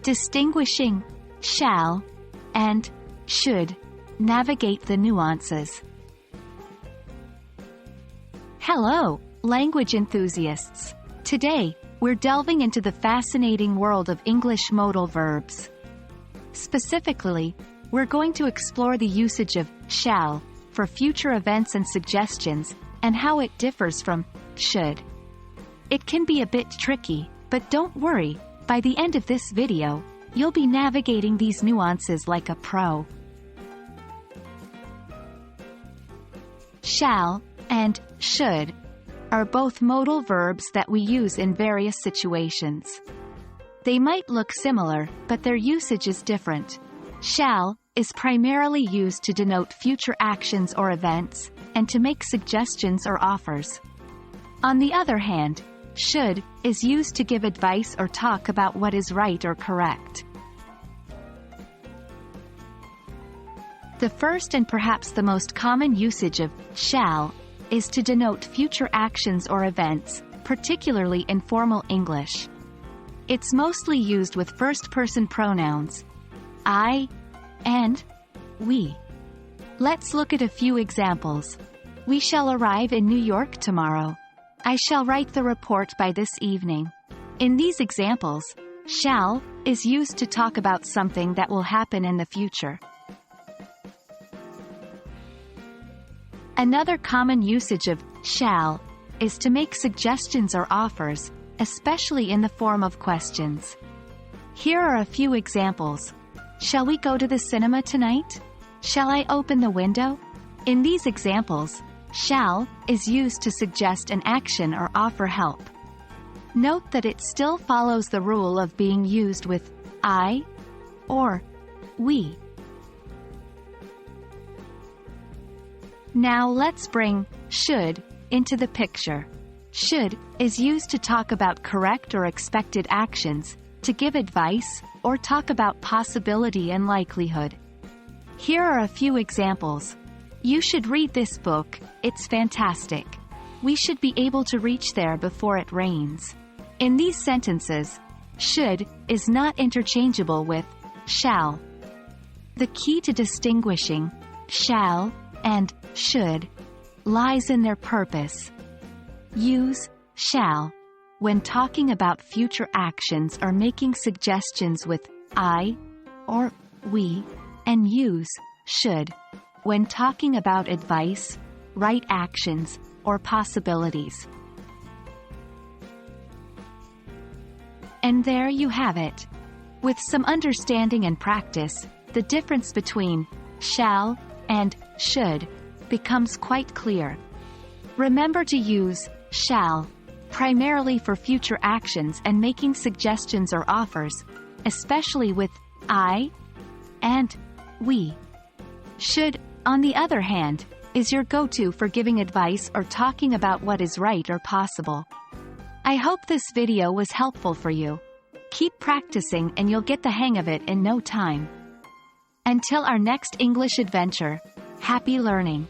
Distinguishing shall and should. Navigate the nuances. Hello, language enthusiasts. Today, we're delving into the fascinating world of English modal verbs. Specifically, we're going to explore the usage of shall for future events and suggestions, and how it differs from should. It can be a bit tricky, but don't worry, by the end of this video, you'll be navigating these nuances like a pro. Shall and should are both modal verbs that we use in various situations. They might look similar, but their usage is different. Shall is primarily used to denote future actions or events, and to make suggestions or offers. On the other hand, should is used to give advice or talk about what is right or correct. The first and perhaps the most common usage of shall is to denote future actions or events, particularly in formal English. It's mostly used with first-person pronouns, I and we. Let's look at a few examples. We shall arrive in New York tomorrow. I shall write the report by this evening. In these examples, shall is used to talk about something that will happen in the future. Another common usage of shall is to make suggestions or offers, especially in the form of questions. Here are a few examples. Shall we go to the cinema tonight? Shall I open the window? In these examples, shall is used to suggest an action or offer help. Note that it still follows the rule of being used with I or we. Now let's bring should into the picture. Should is used to talk about correct or expected actions, to give advice, or talk about possibility and likelihood. Here are a few examples. You should read this book, it's fantastic. We should be able to reach there before it rains. In these sentences, should is not interchangeable with shall. The key to distinguishing shall and should lies in their purpose. Use shall when talking about future actions or making suggestions with I or we, and use should when talking about advice, right actions, or possibilities. And there you have it. With some understanding and practice, the difference between shall and should becomes quite clear. Remember to use shall primarily for future actions and making suggestions or offers, especially with I and we. Should, on the other hand, is your go-to for giving advice or talking about what is right or possible. I hope this video was helpful for you. Keep practicing and you'll get the hang of it in no time. Until our next English adventure, happy learning!